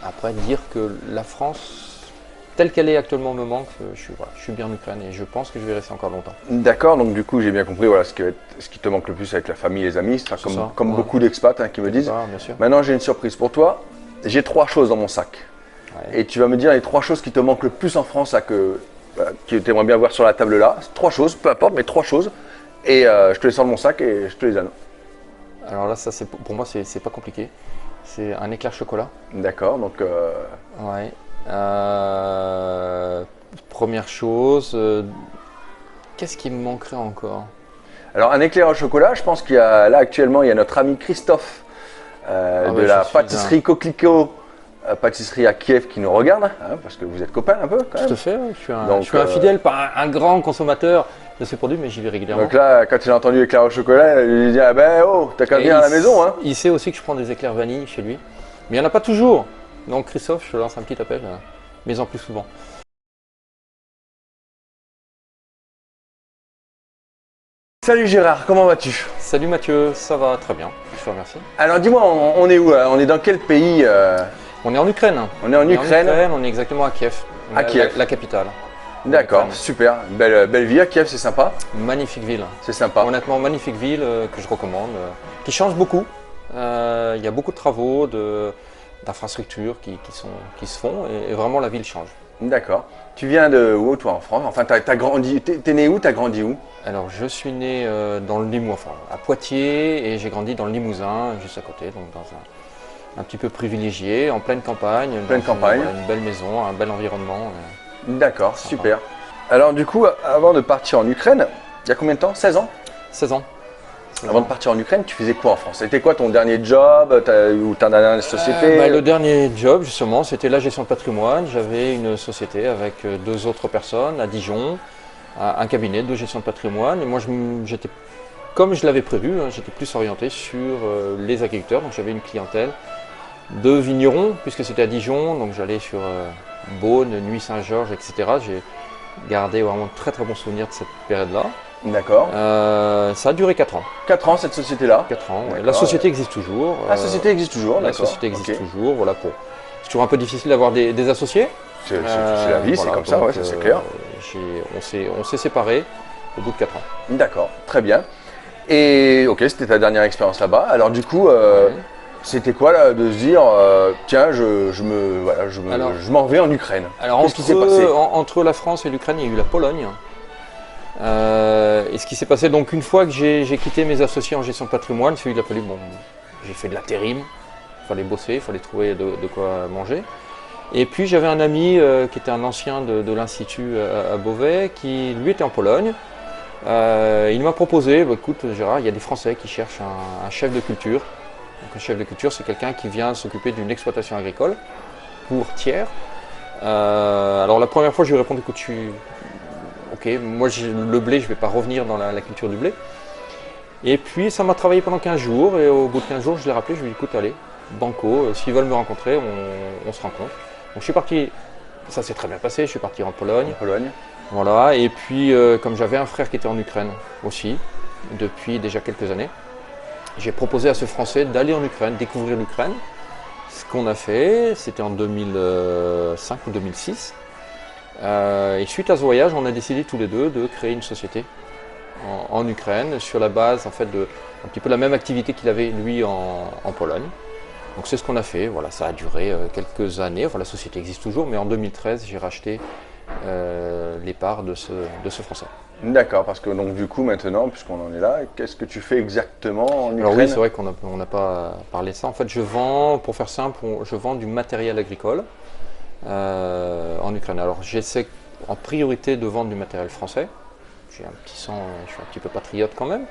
Après, dire que la France, telle qu'elle est actuellement, me manque, je suis bien en Ukraine et je pense que je vais rester encore longtemps. D'accord, donc du coup j'ai bien compris voilà, ce qui te manque le plus avec la famille et les amis, C'est ça, comme ouais. beaucoup d'expats qui me disent. Bah, bien sûr. Maintenant j'ai une surprise pour toi, j'ai 3 choses dans mon sac. Ouais. Et tu vas me dire les 3 choses qui te manquent le plus en France, là, que tu aimerais bien voir sur la table là. 3 choses, peu importe, mais 3 choses. Et je te les sors de mon sac et je te les donne. Alors là, ça, pour moi, c'est pas compliqué. C'est un éclair chocolat. D'accord, donc Ouais. Première chose, qu'est-ce qui me manquerait encore? alors un éclair au chocolat, je pense qu'il y a là actuellement il y a notre ami Christophe de ouais, la je suis pâtisserie Coquelicot, pâtisserie à Kiev qui nous regarde, hein, parce que vous êtes copains un peu quand même. Tout à fait, ouais. Donc, Je suis un fidèle, pas un grand consommateur de ces produits, mais j'y vais régulièrement. Donc là, quand il a entendu éclair au chocolat, il lui dit ah ben oh, t'as qu'à Et venir à la maison hein. il sait aussi que je prends des éclairs vanille chez lui, mais il n'y en a pas toujours. Donc Christophe, je te lance un petit appel, mais en plus souvent. Salut Gérard, comment vas-tu? Salut Mathieu, ça va très bien, je te remercie. Alors dis-moi, on est où là? On est dans quel pays On est en Ukraine. On est en Ukraine. On est exactement à Kiev, Kiev. la capitale. D'accord, Ukraine. super. Belle vie à Kiev, c'est sympa. Magnifique ville. C'est sympa. Honnêtement, magnifique ville que je recommande, qui change beaucoup. Il y a beaucoup de travaux, d'infrastructures qui se font et vraiment la ville change. D'accord. Tu viens de où toi en France? Enfin, t'as grandi, t'es né où? T'as grandi où? Alors, je suis né dans le Limousin, enfin, à Poitiers, et j'ai grandi dans le Limousin, juste à côté, donc dans un petit peu privilégié, en pleine campagne. Pleine campagne. Une belle maison, un bel environnement. D'accord, super. Alors du coup, avant de partir en Ukraine, il y a combien de temps? 16 ans? 16 ans. Avant de partir en Ukraine, tu faisais quoi en France? C'était quoi ton dernier job ou ta dernière société? Le dernier job, justement, c'était la gestion de patrimoine. J'avais une société avec 2 autres personnes à Dijon, un cabinet de gestion de patrimoine. Et moi, j'étais, comme je l'avais prévu, hein, j'étais plus orienté sur les agriculteurs. Donc j'avais une clientèle de vignerons, puisque c'était à Dijon. Donc j'allais sur Beaune, Nuit-Saint-Georges, etc. J'ai gardé vraiment de très très bons souvenirs de cette période-là. D'accord. Ça a duré 4 ans. 4 ans cette société-là? 4 ans, ouais. D'accord. La société existe toujours. La société existe toujours, La d'accord. société existe Ok. toujours. Voilà, c'est toujours un peu difficile d'avoir des associés. C'est la vie, c'est Voilà, comme ça, donc, ouais, ça c'est clair. On s'est séparés au bout de 4 ans. D'accord, très bien. Et ok, c'était ta dernière expérience là-bas. Alors du coup, c'était quoi là, de se dire, tiens, je m'en vais en Ukraine. Alors Qu'est-ce qui s'est passé? entre la France et l'Ukraine, il y a eu la Pologne. Et ce qui s'est passé, donc une fois que j'ai quitté mes associés en gestion de patrimoine, il a fallu, bon, j'ai fait de l'intérim, il fallait bosser, il fallait trouver de quoi manger. Et puis j'avais un ami qui était un ancien de l'Institut à Beauvais, qui lui était en Pologne. Il m'a proposé, bah, écoute Gérard, il y a des Français qui cherchent un chef de culture. Donc, un chef de culture, c'est quelqu'un qui vient s'occuper d'une exploitation agricole pour tiers. Alors la première fois, je lui ai répondu, écoute, ok, moi le blé, je ne vais pas revenir dans la culture du blé. Et puis ça m'a travaillé pendant 15 jours et au bout de 15 jours, je l'ai rappelé, je lui ai dit, écoute, allez, banco, s'ils veulent me rencontrer, on se rencontre. Donc je suis parti, ça s'est très bien passé, je suis parti en Pologne. Pologne. Voilà, et puis comme j'avais un frère qui était en Ukraine aussi, depuis déjà quelques années, j'ai proposé à ce Français d'aller en Ukraine, découvrir l'Ukraine. Ce qu'on a fait, c'était en 2005 ou 2006. Et suite à ce voyage, on a décidé tous les deux de créer une société en Ukraine sur la base en fait de un petit peu la même activité qu'il avait lui en Pologne. Donc c'est ce qu'on a fait, voilà, ça a duré quelques années, enfin, la société existe toujours, mais en 2013 j'ai racheté les parts de ce Français. D'accord, parce que donc du coup maintenant, puisqu'on en est là, qu'est-ce que tu fais exactement en Ukraine? Alors oui, c'est vrai qu'on n'a pas parlé de ça. En fait, je vends, pour faire simple, je vends du matériel agricole en Ukraine. Alors j'essaie en priorité de vendre du matériel français. J'ai un petit sang, je suis un petit peu patriote quand même,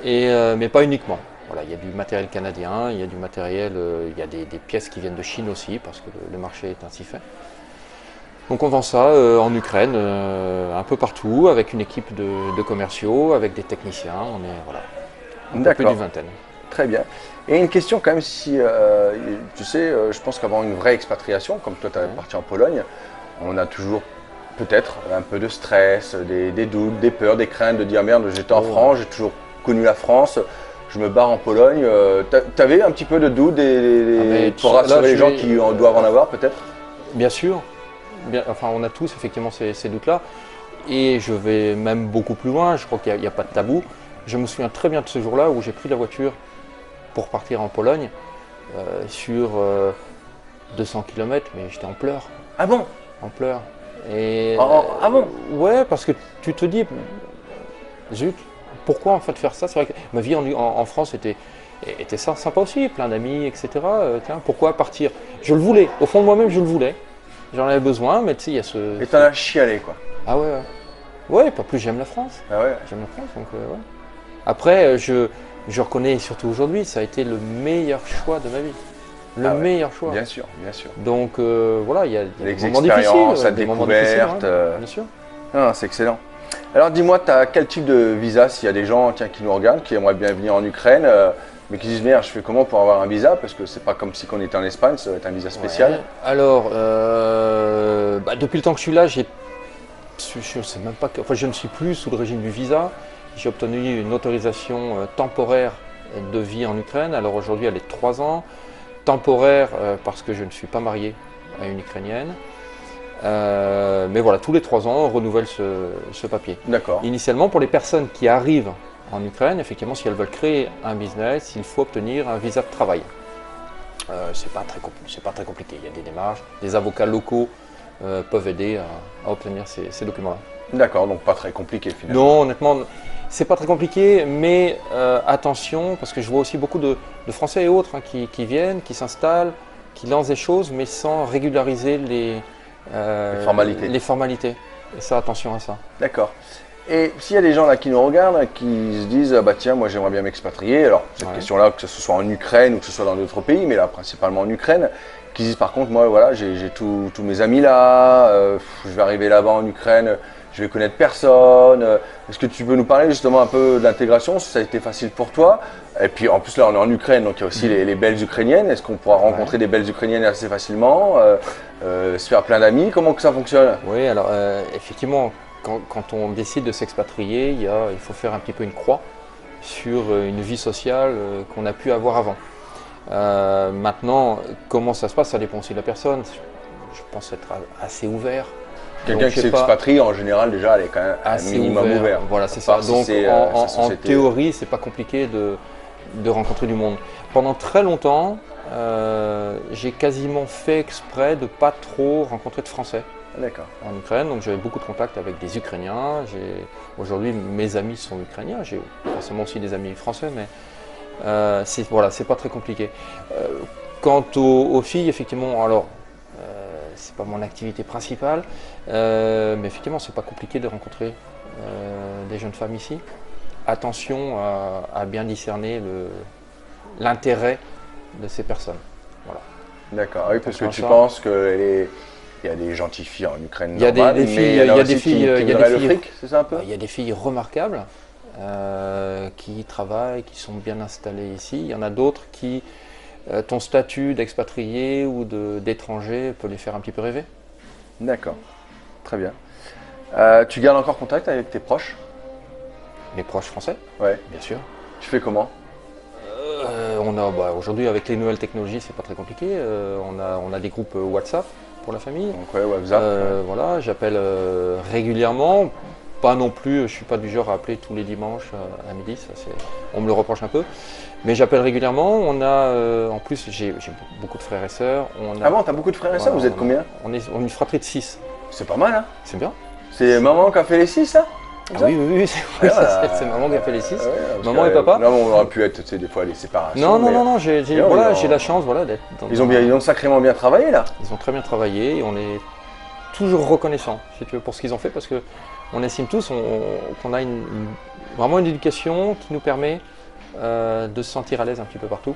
mais pas uniquement. Voilà, il y a du matériel canadien, il y a du matériel, il y a des pièces qui viennent de Chine aussi, parce que le marché est ainsi fait. Donc on vend ça en Ukraine, un peu partout, avec une équipe de commerciaux, avec des techniciens, on est voilà, un peu plus d'une vingtaine. Très bien. Et une question quand même, si tu sais, je pense qu'avant une vraie expatriation, comme toi tu es parti en Pologne, on a toujours peut-être un peu de stress, des doutes, des peurs, des craintes de dire merde, j'étais en France, j'ai toujours connu la France, je me barre en Pologne. T'avais un petit peu de doute pour rassurer les gens qui doivent en avoir peut-être? Bien sûr. Enfin, on a tous effectivement ces doutes-là. Et je vais même beaucoup plus loin. Je crois qu'il n'y a pas de tabou. Je me souviens très bien de ce jour-là où j'ai pris la voiture pour partir en Pologne sur 200 km, mais j'étais en pleurs. Ah bon? En pleurs. Et, ah bon? Ouais, parce que tu te dis, zut, pourquoi en fait faire ça? C'est vrai que ma vie en France était sympa aussi, plein d'amis, etc. Tiens, pourquoi partir? Je le voulais, au fond de moi-même, je le voulais. J'en avais besoin, mais tu sais, il y a ce... Et t'en as chialé, quoi. Ah ouais, ouais. Ouais, pas plus, j'aime la France. Ah ouais. J'aime la France, donc ouais. Après, je reconnais, surtout aujourd'hui, ça a été le meilleur choix de ma vie. Le meilleur choix. Bien sûr, bien sûr. Donc voilà, il y a des moments difficiles. La découverte. Bien sûr. Ah, c'est excellent. Alors dis-moi, tu as quel type de visa s'il y a des gens qui nous regardent, qui aimeraient bien venir en Ukraine, mais qui disent merde, je fais comment pour avoir un visa? Parce que c'est pas comme si on était en Espagne, ça va être un visa spécial. Ouais. Alors, depuis le temps que je suis là, je sais même pas, enfin, je ne suis plus sous le régime du visa. J'ai obtenu une autorisation temporaire de vie en Ukraine. Alors aujourd'hui, elle est de 3 ans. Temporaire parce que je ne suis pas marié à une Ukrainienne. Mais voilà, tous les 3 ans, on renouvelle ce papier. D'accord. Initialement, pour les personnes qui arrivent en Ukraine, effectivement, si elles veulent créer un business, il faut obtenir un visa de travail. C'est pas très compliqué. Il y a des démarches. Des avocats locaux peuvent aider à obtenir ces documents-là. D'accord, donc pas très compliqué finalement. Non, honnêtement, c'est pas très compliqué, mais attention, parce que je vois aussi beaucoup de Français et autres qui viennent, qui s'installent, qui lancent des choses, mais sans régulariser les formalités. Et ça, attention à ça. D'accord. Et s'il y a des gens là qui nous regardent, qui se disent bah tiens, moi j'aimerais bien m'expatrier, alors cette question-là, que ce soit en Ukraine ou que ce soit dans d'autres pays, mais là principalement en Ukraine, qui disent par contre moi voilà, j'ai tous mes amis là, je vais arriver là-bas en Ukraine, je vais connaître personne. Est-ce que tu peux nous parler justement un peu de l'intégration, si ça a été facile pour toi? Et puis en plus là on est en Ukraine, donc il y a aussi les belles ukrainiennes. Est-ce qu'on pourra rencontrer des belles ukrainiennes assez facilement, se faire plein d'amis? Comment que ça fonctionne? Oui, alors effectivement, quand on décide de s'expatrier, il faut faire un petit peu une croix sur une vie sociale qu'on a pu avoir avant. Maintenant, comment ça se passe, ça dépend aussi de la personne. Je pense être assez ouvert. Quelqu'un qui s'expatrie, en général, déjà, elle est quand même assez un minimum ouvert. Voilà, c'est ça. Donc, en théorie, c'est pas compliqué de rencontrer du monde. Pendant très longtemps, j'ai quasiment fait exprès de pas trop rencontrer de Français en Ukraine. Donc, j'avais beaucoup de contacts avec des Ukrainiens. Aujourd'hui, mes amis sont ukrainiens. J'ai forcément aussi des amis français, mais c'est pas très compliqué. Quant aux filles, effectivement, alors, c'est pas mon activité principale, mais effectivement, c'est pas compliqué de rencontrer des jeunes femmes ici. Attention à bien discerner l'intérêt de ces personnes. Voilà. D'accord, oui, parce que tu penses qu'il y a des gentilles filles en Ukraine. Il y a des filles, c'est ça un peu? Il y a des filles remarquables qui travaillent, qui sont bien installées ici. Il y en a d'autres qui ton statut d'expatrié ou d'étranger peut les faire un petit peu rêver. D'accord, très bien. Tu gardes encore contact avec tes proches? Les proches français? Ouais. Bien sûr. Tu fais comment? Aujourd'hui, avec les nouvelles technologies, c'est pas très compliqué. On a des groupes WhatsApp pour la famille. Donc WhatsApp. Voilà, j'appelle régulièrement. Pas non plus, je suis pas du genre à appeler tous les dimanches à midi, on me le reproche un peu. Mais j'appelle régulièrement. On a, en plus, j'ai beaucoup de frères et sœurs. Ah bon, t'as beaucoup de frères et sœurs? Vous êtes combien? On est une fratrie de 6. C'est pas mal, hein? C'est bien. C'est maman qui a fait les 6, ça? Oui, c'est maman qui a fait les 6. Maman et papa. Non, on aurait pu être, tu sais, des fois les séparations. Non, j'ai la chance d'être dans... Ils ont sacrément bien travaillé, là? Ils ont très bien travaillé et on est toujours reconnaissant, si tu veux, pour ce qu'ils ont fait, parce que on estime tous qu'on a vraiment une éducation qui nous permet de se sentir à l'aise un petit peu partout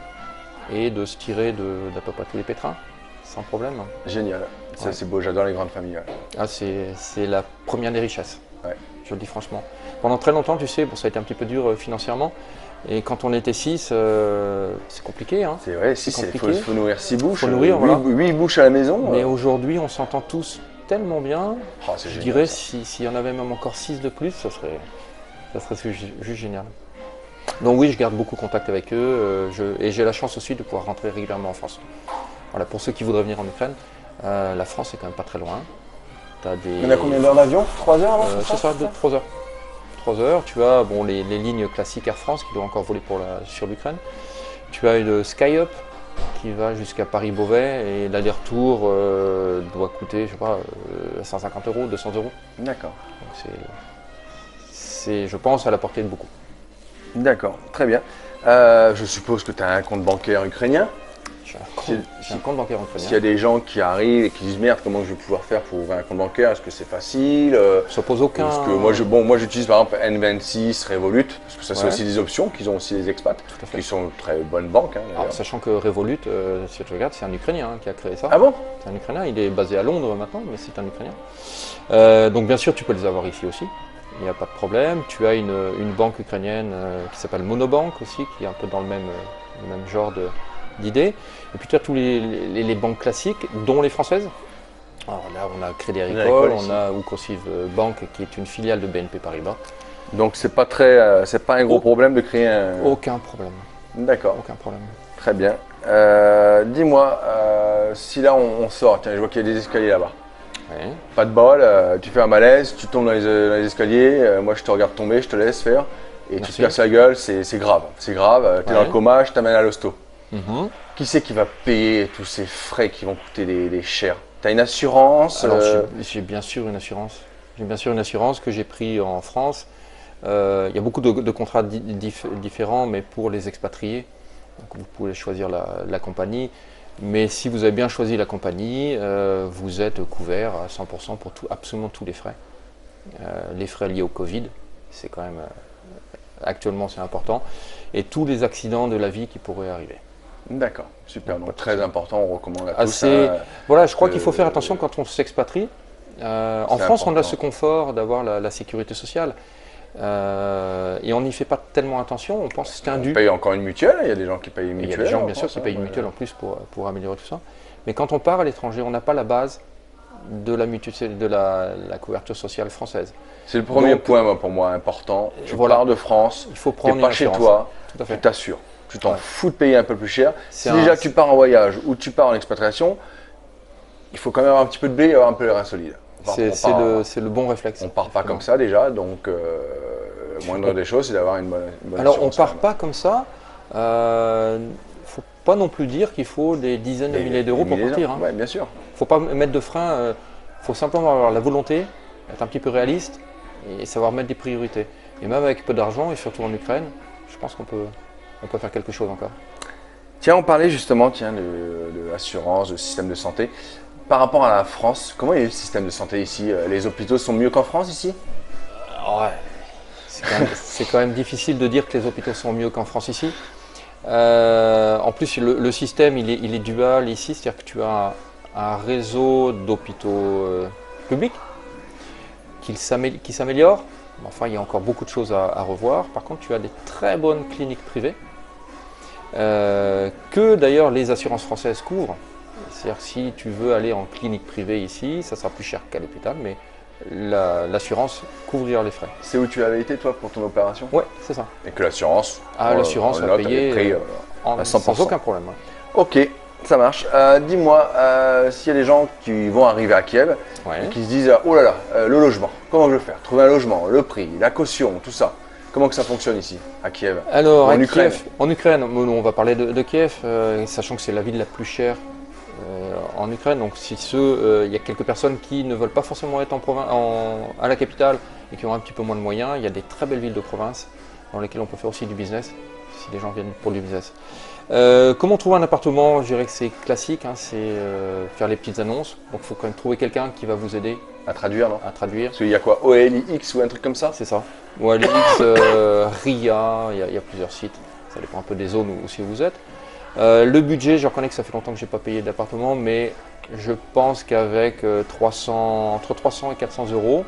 et de se tirer d'à peu près tous les pétrins, sans problème. Génial, ça c'est beau, j'adore les grandes familles. Ah, c'est la première des richesses, je le dis franchement. Pendant très longtemps, tu sais, ça a été un petit peu dur financièrement, et quand on était 6, c'est compliqué. Hein. C'est vrai, 6, il faut nourrir 6 bouches, faut nourrir, 8 bouches à la maison. Mais aujourd'hui, on s'entend tous tellement bien. Je génial, dirais s'il y en avait même encore 6 de plus, ça serait juste génial. Donc oui, je garde beaucoup contact avec eux et j'ai la chance aussi de pouvoir rentrer régulièrement en France. Voilà, pour ceux qui voudraient venir en Ukraine, la France est quand même pas très loin. Il y en a combien d'heures d'avion? 3 heures, non? C'est ça, 3 heures. 3 heures, tu as bon, les lignes classiques Air France qui doivent encore voler sur l'Ukraine. Tu as une SkyUp qui va jusqu'à Paris-Beauvais et l'aller-retour doit coûter, je sais pas, 150 €, 200 €. D'accord. C'est, je pense, à la portée de beaucoup. D'accord, très bien. Je suppose que tu as un compte bancaire ukrainien. J'ai un compte bancaire ukrainien. S'il y a des gens qui arrivent et qui disent merde, comment je vais pouvoir faire pour ouvrir un compte bancaire? Est-ce que c'est facile? Ça pose aucun. Parce que moi j'utilise par exemple N26, Revolut, parce que ça c'est aussi des options qu'ils ont aussi les expats, qui sont de très bonnes banques. Alors, sachant que Revolut, si tu regardes, c'est un Ukrainien qui a créé ça. Ah bon? C'est un Ukrainien, il est basé à Londres maintenant, mais c'est un Ukrainien. Donc bien sûr, tu peux les avoir ici aussi. Il n'y a pas de problème. Tu as une banque ukrainienne qui s'appelle Monobank aussi, qui est un peu dans le même genre d'idée. Et puis tu as tous les banques classiques, dont les françaises. Alors là, on a Crédit Agricole, on a Ukosiv Bank, qui est une filiale de BNP Paribas. Donc c'est pas un gros problème de créer un. Aucun problème. D'accord. Aucun problème. Très bien. Dis-moi, si là on sort, tiens, je vois qu'il y a des escaliers là-bas. Ouais. Pas de bol, tu fais un malaise, tu tombes dans les escaliers, moi je te regarde tomber, je te laisse faire, et tu te casses la gueule, c'est grave. C'est grave, tu es dans le coma, je t'amène à l'hosto. Qui c'est qui va payer tous ces frais qui vont coûter des chers? Tu as une assurance? Alors j'ai bien sûr une assurance. J'ai bien sûr une assurance que j'ai pris en France. Il y a beaucoup de contrats différents, mais pour les expatriés, donc vous pouvez choisir la compagnie. Mais si vous avez bien choisi la compagnie, vous êtes couvert à 100% pour absolument tous les frais. Les frais liés au Covid, c'est quand même actuellement c'est important, et tous les accidents de la vie qui pourraient arriver. D'accord, super, donc très important, on recommande à tous. Voilà, je crois qu'il faut faire attention quand on s'expatrie. En France, on a ce confort d'avoir la sécurité sociale. Et on n'y fait pas tellement attention, on pense que c'est un dû. On paye encore une mutuelle, il y a des gens qui payent une mutuelle. Il y a des gens bien sûr qui payent une mutuelle en plus pour améliorer tout ça. Mais quand on part à l'étranger, on n'a pas la base de la couverture sociale française. C'est le premier point pour moi important. Tu pars de France, il faut prendre pas chez toi, tu t'assures. Tu t'en fous de payer un peu plus cher. Si déjà tu pars en voyage ou tu pars en expatriation, il faut quand même avoir un petit peu de blé et avoir un peu les reins solides. C'est le bon réflexe. On part pas comme ça déjà, donc le moindre des choses, c'est d'avoir une bonne Alors on part pas comme ça. Faut pas non plus dire qu'il faut des dizaines de milliers d'euros pour partir. Oui, bien sûr. Faut pas mettre de frein. Faut simplement avoir la volonté, être un petit peu réaliste et savoir mettre des priorités. Et même avec peu d'argent, et surtout en Ukraine, je pense qu'on peut faire quelque chose encore. Tiens, on parlait justement de l'assurance, de système de santé. Par rapport à la France, comment est le système de santé ici? Les hôpitaux sont mieux qu'en France ici? Ouais. C'est quand même difficile de dire que les hôpitaux sont mieux qu'en France ici. En plus, le système il est dual ici, c'est-à-dire que tu as un réseau d'hôpitaux publics qui s'améliore. Enfin, il y a encore beaucoup de choses à revoir. Par contre, tu as des très bonnes cliniques privées que d'ailleurs les assurances françaises couvrent. C'est-à-dire que si tu veux aller en clinique privée ici, ça sera plus cher qu'à l'hôpital, mais l'assurance couvrira les frais. C'est où tu avais été toi pour ton opération? Ouais, c'est ça. Et que l'assurance va payer sans aucun problème. Ouais. Ok, ça marche. Dis-moi, s'il y a des gens qui vont arriver à Kiev et qui se disent oh là là, le logement, comment je vais faire? Trouver un logement, le prix, la caution, tout ça. Comment que ça fonctionne ici, à Kiev? Alors, en Ukraine, on va parler de Kiev, sachant que c'est la ville la plus chère en Ukraine. Donc, il y a quelques personnes qui ne veulent pas forcément être à la capitale et qui ont un petit peu moins de moyens, il y a des très belles villes de province dans lesquelles on peut faire aussi du business, si les gens viennent pour du business. Comment trouver un appartement? Je dirais que c'est classique, c'est faire les petites annonces. Donc, il faut quand même trouver quelqu'un qui va vous aider. À traduire, non? À traduire. Parce qu'il y a quoi? OLX ou un truc comme ça? C'est ça. OLX, RIA, il y a plusieurs sites. Ça dépend un peu des zones où vous êtes. Le budget, je reconnais que ça fait longtemps que je n'ai pas payé d'appartement, mais je pense qu'avec entre 300 et 400 euros,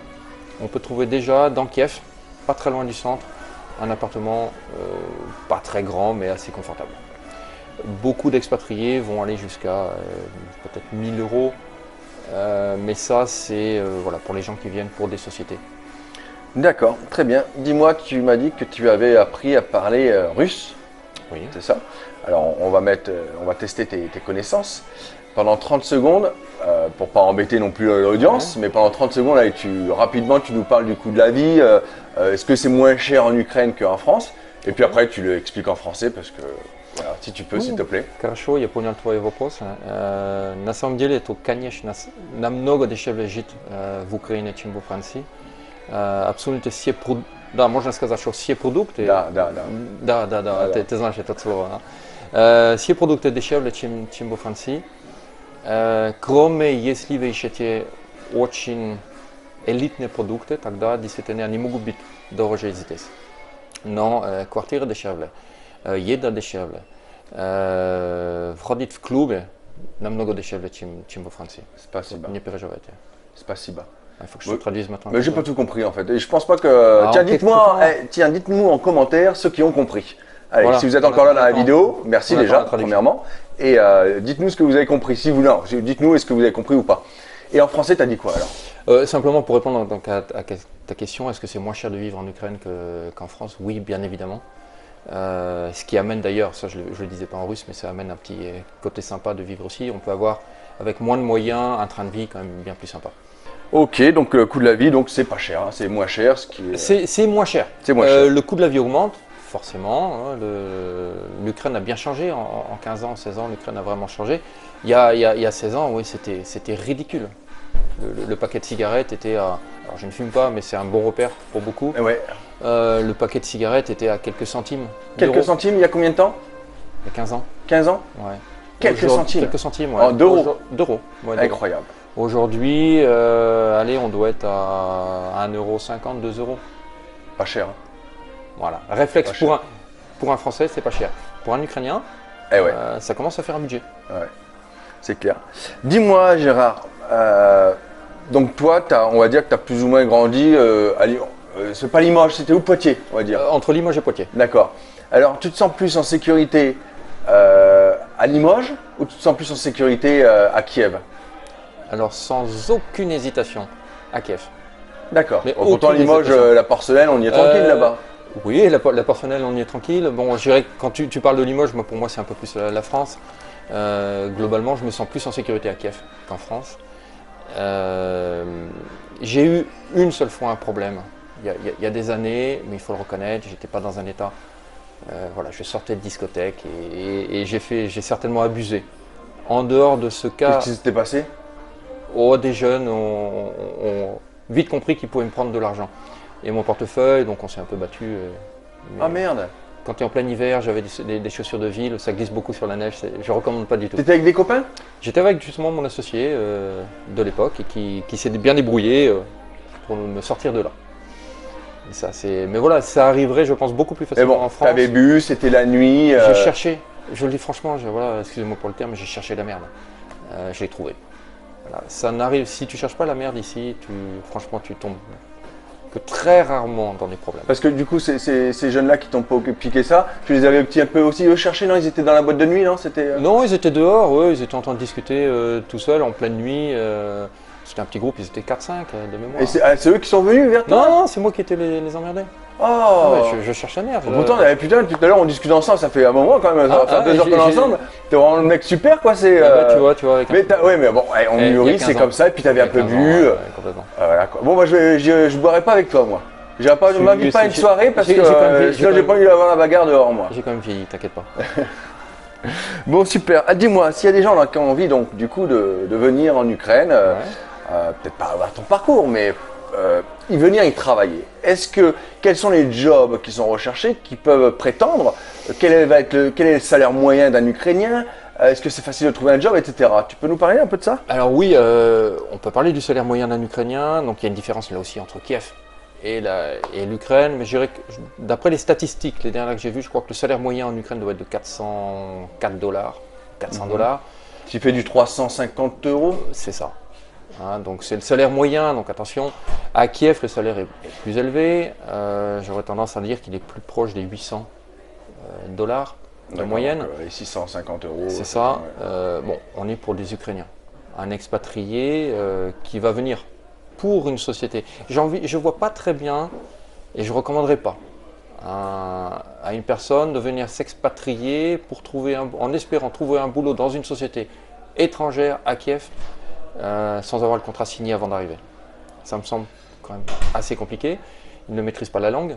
on peut trouver déjà dans Kiev, pas très loin du centre, un appartement pas très grand, mais assez confortable. Beaucoup d'expatriés vont aller jusqu'à peut-être 1000 euros. Mais ça, c'est pour les gens qui viennent pour des sociétés. D'accord, très bien. Dis-moi, tu m'as dit que tu avais appris à parler russe, Oui. c'est ça? Alors, on va tester tes connaissances. Pendant 30 secondes, pour pas embêter non plus l'audience, mais pendant 30 secondes, allez, rapidement, tu nous parles du coût de la vie. Est-ce que c'est moins cher en Ukraine qu'en France? Et puis après, tu le expliques en français parce que, voilà, si tu peux, s'il te plaît. Хорошо, я понял твой вопрос. На самом деле, это, конечно, намного дешевле жить в Украине, чем во Франции. Абсолютно все продукты, да, можно сказать, что все продукты, Да. ты знаешь это слово, да? Все продукты дешевле, чем во Франции. Кроме, если вы ищете очень элитные продукты, тогда действительно они могут быть дороже здесь. Но квартира дешевле, еда дешевле, входить в клубы намного дешевле, чем во Франции. Спасибо. Не переживайте. Spasiba. Il faut que je te traduise maintenant. Mais j'ai pas tout compris en fait. Et je pense pas que. Ah, tiens, dites-nous en commentaire ceux qui ont compris. Allez, Voilà. si vous êtes encore là dans la vidéo, merci On attend déjà, la traduction. premièrement. Et dites-nous ce que vous avez compris. Si vous, non, dites-nous est-ce que vous avez compris ou pas. Et en français, tu as dit quoi alors? Simplement pour répondre donc, à ta question, est-ce que c'est moins cher de vivre en Ukraine qu'en France? Oui, bien évidemment. Ce qui amène d'ailleurs, ça je ne le disais pas en russe, mais ça amène un petit côté sympa de vivre aussi. On peut avoir, avec moins de moyens, un train de vie quand même bien plus sympa. Ok, donc le coût de la vie, donc c'est pas cher, hein, c'est moins cher. C'est moins cher. C'est moins cher. Le coût de la vie augmente, forcément. Hein, l'Ukraine a bien changé en 15 ans, 16 ans, l'Ukraine a vraiment changé. Il y a 16 ans, oui, c'était ridicule. Le paquet de cigarettes était à... Alors je ne fume pas, mais c'est un bon repère pour beaucoup. Ouais. Le paquet de cigarettes était à quelques centimes. Quelques centimes, il y a combien de temps? Il y a 15 ans. 15 ans? Ouais. Quelques centimes? Quelques centimes, ouais. En d'euros? D'euros. Ouais, d'euros. Incroyable. Aujourd'hui, allez, on doit être à 1,50 €, 2 €. Pas cher. Hein. Voilà. Réflexe Pas cher. pour un Français, c'est pas cher. Pour un Ukrainien, Eh ouais. ça commence à faire un budget. Ouais. C'est clair. Dis-moi, Gérard, donc toi, on va dire que tu as plus ou moins grandi à Limoges. C'est pas Limoges, c'était où? Poitiers, on va dire. Entre Limoges et Poitiers. D'accord. Alors, tu te sens plus en sécurité à Limoges ou tu te sens plus en sécurité à Kiev? Alors, sans aucune hésitation, à Kiev. D'accord. Mais Pourtant, aucune Limoges, hésitation. la porcelaine, on y est tranquille là-bas. Oui, la personnelle, on y est tranquille. Bon, je dirais que quand tu parles de Limoges, pour moi, c'est un peu plus la France. Globalement, je me sens plus en sécurité à Kiev qu'en France. J'ai eu une seule fois un problème. Il y a des années, mais il faut le reconnaître, j'étais pas dans un état. Voilà, je sortais de discothèque et j'ai certainement abusé. En dehors de ce cas, Qu'est-ce qui s'était passé? des jeunes ont vite compris qu'ils pouvaient me prendre de l'argent. Et mon portefeuille, donc on s'est un peu battu. Mais Ah merde. quand tu es en plein hiver, j'avais des chaussures de ville, ça glisse beaucoup sur la neige, je recommande pas du tout. T'étais avec des copains? J'étais avec justement mon associé de l'époque et qui s'est bien débrouillé pour me sortir de là. Et ça, mais voilà, ça arriverait, je pense, beaucoup plus Mais facilement bon, en France. t'avais bu, c'était la nuit. J'ai cherché, je le dis franchement, voilà, excusez-moi pour le terme, j'ai cherché la merde. Je l'ai trouvée. Voilà. Ça n'arrive, si tu cherches pas la merde ici, franchement, tu tombes que très rarement dans des problèmes. Parce que du coup, ces jeunes-là qui t'ont piqué ça, tu les avais un peu aussi cherchés, non? Ils étaient dans la boîte de nuit, non? C'était. Non, ils étaient dehors, ils étaient en train de discuter tout seuls en pleine nuit. C'était un petit groupe, ils étaient 4-5 de mémoire. Et c'est eux qui sont venus vers toi? Non, c'est moi qui étais les emmerder. Oh Ah ouais, je cherche la merde. Pourtant, putain, tout à l'heure on discute ensemble, ça fait un moment quand même, ça va faire 2 heures qu'on est ensemble. T'es vraiment le mec super quoi, c'est. Tu vois. Avec mais bon, on mûrit, c'est comme ça, et puis t'avais un peu bu. Complètement. Voilà, quoi. Bon, moi je boirai pas avec toi, moi. Je m'invite pas à une soirée parce que sinon j'ai pas envie d'avoir la bagarre dehors, moi. J'ai quand même vieilli, t'inquiète pas. Bon, super. Ah, dis-moi, s'il y a des gens là, qui ont envie donc du coup de venir en Ukraine, peut-être pas avoir ton parcours, mais y venir y travailler. Quels sont les jobs qui sont recherchés, qui peuvent prétendre? Quel est le salaire moyen d'un Ukrainien? Est-ce que c'est facile de trouver un job, etc. Tu peux nous parler un peu de ça? Alors oui, on peut parler du salaire moyen d'un Ukrainien. Donc il y a une différence là aussi entre Kiev et l'Ukraine. Mais je dirais que d'après les statistiques, les dernières que j'ai vues, je crois que le salaire moyen en Ukraine doit être de 404 $, 400 $. Tu fais du 350 €? C'est ça. Hein, donc c'est le salaire moyen, donc attention, à Kiev le salaire est plus élevé, j'aurais tendance à dire qu'il est plus proche des 800 $ de moyenne. Et 650 €. C'est ça, Ouais. bon, on est pour des Ukrainiens, un expatrié qui va venir pour une société. Je ne vois pas très bien, et je ne recommanderais pas à une personne de venir s'expatrier pour en espérant trouver un boulot dans une société étrangère à Kiev sans avoir le contrat signé avant d'arriver. Ça me semble quand même assez compliqué. Ils ne maîtrisent pas la langue,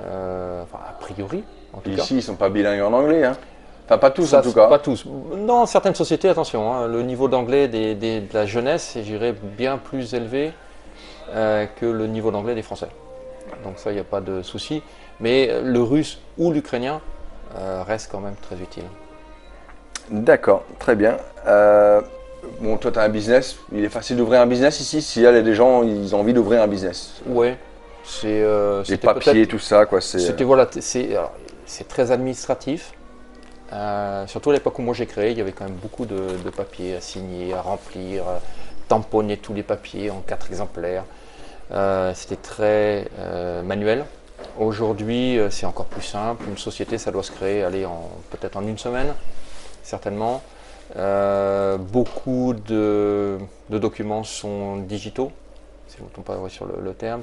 a priori en tout cas. Ici, ils ne sont pas bilingues en anglais, hein. Enfin, pas tous en tout cas. Pas tous. Dans certaines sociétés, attention, hein, le niveau d'anglais de la jeunesse est, je dirais, bien plus élevé que le niveau d'anglais des Français. Donc ça, il n'y a pas de souci. Mais le russe ou l'ukrainien reste quand même très utile. D'accord, très bien. Bon, toi, tu as un business. Il est facile d'ouvrir un business ici s'il y a des gens ils ont envie d'ouvrir un business. Ouais. Les papiers, tout ça, quoi. Voilà, c'est très administratif. Surtout à l'époque où moi j'ai créé, il y avait quand même beaucoup de papiers à signer, à remplir, tamponner tous les papiers en 4 exemplaires. C'était très manuel. Aujourd'hui, c'est encore plus simple. Une société, ça doit se créer peut-être en une semaine, certainement. Beaucoup de documents sont digitaux, si je ne me trompe pas sur le terme.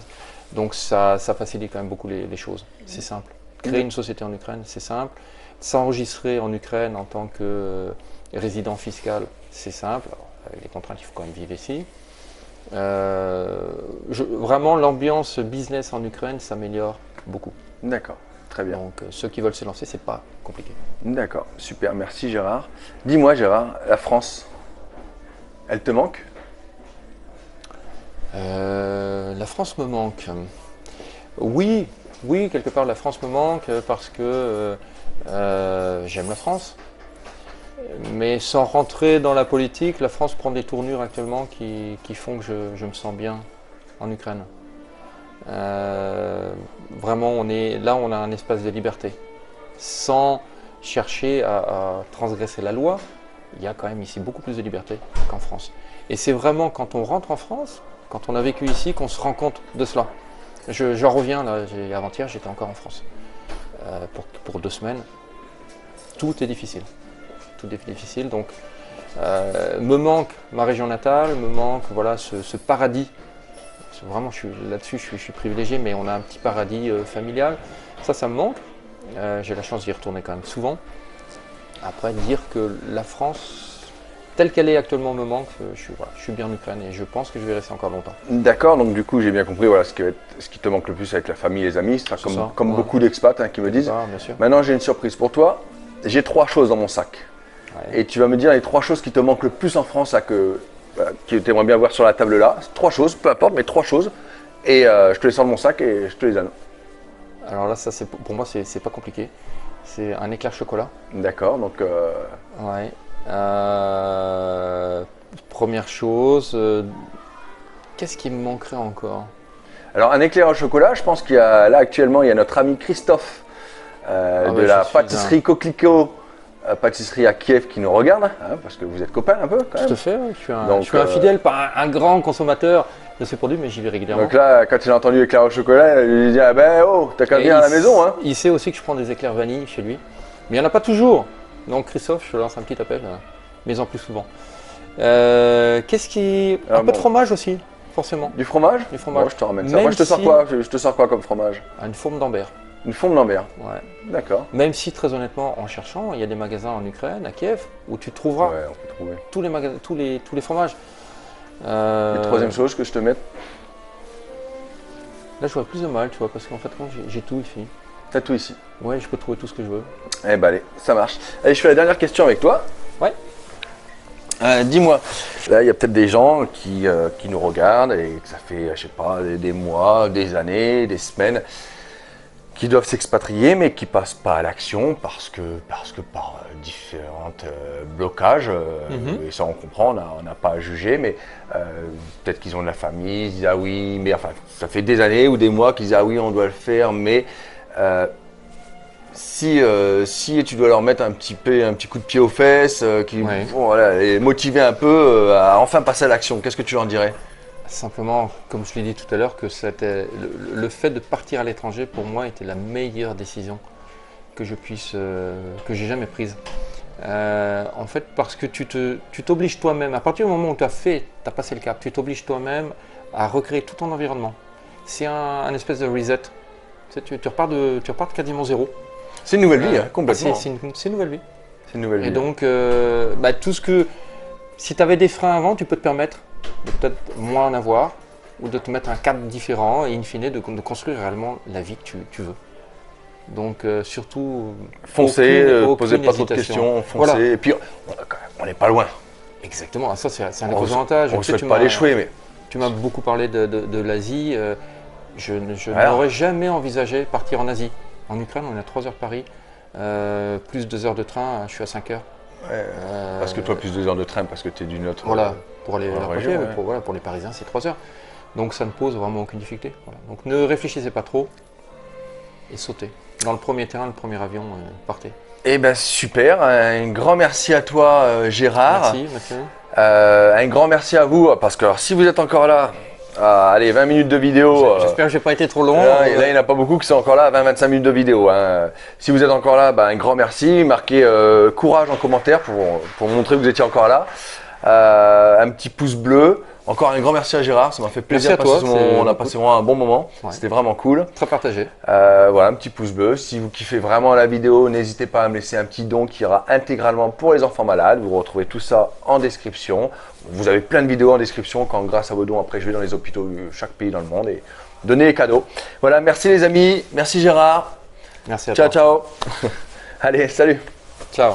Donc ça facilite quand même beaucoup les choses. C'est simple. Créer une société en Ukraine, c'est simple. S'enregistrer en Ukraine en tant que résident fiscal, c'est simple. Alors, avec les contraintes, il faut quand même vivre ici. Vraiment, l'ambiance business en Ukraine s'améliore beaucoup. D'accord, très bien. Donc, ceux qui veulent se lancer, c'est pas compliqué. D'accord, super, merci Gérard. Dis-moi Gérard, la France, elle te manque? La France me manque. Oui, quelque part, la France me manque parce que j'aime la France. Mais sans rentrer dans la politique, la France prend des tournures actuellement qui font que je me sens bien en Ukraine. Vraiment, on a un espace de liberté. Sans chercher à transgresser la loi, il y a quand même ici beaucoup plus de liberté qu'en France. Et c'est vraiment quand on rentre en France, quand on a vécu ici, qu'on se rend compte de cela. J'en reviens, là, avant-hier, j'étais encore en France pour 2 semaines. Tout est difficile. Tout est difficile, donc me manque ma région natale, me manque voilà, ce paradis. Vraiment, là-dessus, je suis privilégié, mais on a un petit paradis familial. Ça me manque. J'ai la chance d'y retourner quand même souvent. Après, dire que la France, telle qu'elle est actuellement, me manque, je suis bien en Ukraine et je pense que je vais rester encore longtemps. D'accord, donc du coup, j'ai bien compris voilà, ce qui te manque le plus avec la famille et les amis. C'est comme beaucoup d'expats qui me disent. Bien sûr. Maintenant, j'ai une surprise pour toi. J'ai 3 choses dans mon sac. Ouais. Et tu vas me dire les 3 choses qui te manquent le plus en France, que tu aimerais bien voir sur la table là. 3 choses, peu importe, mais 3 choses. Et je te les sors de mon sac et je te les donne. Alors là, ça, pour moi, c'est pas compliqué. C'est un éclair chocolat. D'accord, donc. Ouais. Première chose, qu'est-ce qui me manquerait encore? Alors, un éclair au chocolat, je pense qu'il y a là actuellement, il y a notre ami Christophe de la pâtisserie Coquelicot. Pâtisserie à Kiev qui nous regarde, hein, parce que vous êtes copains un peu quand même. Tout à fait, je suis un fidèle, pas un grand consommateur de ces produits, mais j'y vais régulièrement. Donc là, quand il a entendu éclair au chocolat, il lui dit ah ben oh, t'as qu'à venir à la maison. Hein. Il sait aussi que je prends des éclairs vanille chez lui, mais il n'y en a pas toujours. Donc Christophe, je te lance un petit appel, mais en plus souvent. Qu'est-ce qui. Un peu de fromage aussi, forcément. Du fromage? Du fromage. Bon, je te ramène ça. Moi, je te sors quoi? Je te sors quoi comme fromage? Une forme d'Ambert. Une forme d'Ambert. Ouais. D'accord. Même si très honnêtement, en cherchant, il y a des magasins en Ukraine, à Kiev, où tu trouveras tous les fromages. Et troisième chose que je te mette. Là, je vois plus de mal, tu vois, parce qu'en fait, j'ai tout ici. T'as tout ici. Ouais, je peux trouver tout ce que je veux. Eh ben allez, ça marche. Allez, je fais la dernière question avec toi. Ouais. Dis-moi, là il y a peut-être des gens qui nous regardent et que ça fait, je sais pas, des mois, des années, des semaines, qui doivent s'expatrier mais qui passent pas à l'action parce que par différents blocages, et ça on comprend, on n'a pas à juger, mais peut-être qu'ils ont de la famille, ils disent ah oui, mais enfin ça fait des années ou des mois qu'ils disent ah oui on doit le faire, mais si tu dois leur mettre un petit coup de pied aux fesses, les motiver un peu à enfin passer à l'action, qu'est-ce que tu leur dirais? Simplement, comme je l'ai dit tout à l'heure, que le fait de partir à l'étranger, pour moi, était la meilleure décision que j'ai jamais prise. En fait, parce que tu t'obliges toi-même, à partir du moment où tu as passé le cap, tu t'obliges toi-même à recréer tout ton environnement. C'est un espèce de reset. Tu repars de quasiment zéro. C'est une nouvelle vie, complètement. C'est une nouvelle vie. C'est une nouvelle vie. Et donc, tout ce que... Si tu avais des freins avant, tu peux te permettre de peut-être moins en avoir ou de te mettre un cadre différent et in fine de construire réellement la vie que tu veux. Donc, surtout... Foncez, aucune posez pas trop de hésitation. questions, foncez. Voilà. Et puis, on n'est pas loin. Exactement, ça c'est un des gros avantages. On ne souhaite pas l'échouer, mais... Tu m'as beaucoup parlé de l'Asie. Je Voilà. n'aurais jamais envisagé partir en Asie. En Ukraine, on est à 3 heures de Paris, plus 2 heures de train, je suis à 5 heures. Ouais, parce que toi, plus 2 heures de train, parce que tu es d'une autre... Voilà, pour aller à la région, région, ouais. pour les Parisiens, c'est 3 heures. Donc ça ne pose vraiment aucune difficulté. Voilà. Donc ne réfléchissez pas trop et sautez. Dans le premier terrain, le premier avion, partez. Eh ben super, un grand merci à toi Gérard. Merci Mathieu. Un grand merci à vous, parce que alors, si vous êtes encore là, allez 20 minutes de vidéo. J'espère que je n'ai pas été trop long. Là, il n'y en a pas beaucoup qui sont encore là à 20-25 minutes de vidéo. Si vous êtes encore là, un grand merci. Marquez courage en commentaire pour montrer que vous étiez encore là. Un petit pouce bleu. Encore un grand merci à Gérard, ça m'a fait plaisir. Merci à toi, on a passé vraiment un bon moment, ouais. C'était vraiment cool. Très partagé. Voilà, un petit pouce bleu. Si vous kiffez vraiment la vidéo, n'hésitez pas à me laisser un petit don qui ira intégralement pour les enfants malades. Vous retrouvez tout ça en description. Vous avez plein de vidéos en description quand grâce à vos dons, après je vais dans les hôpitaux de chaque pays dans le monde et donner les cadeaux. Voilà, merci les amis, merci Gérard. Merci à ciao, toi. Ciao. Allez, salut. Ciao.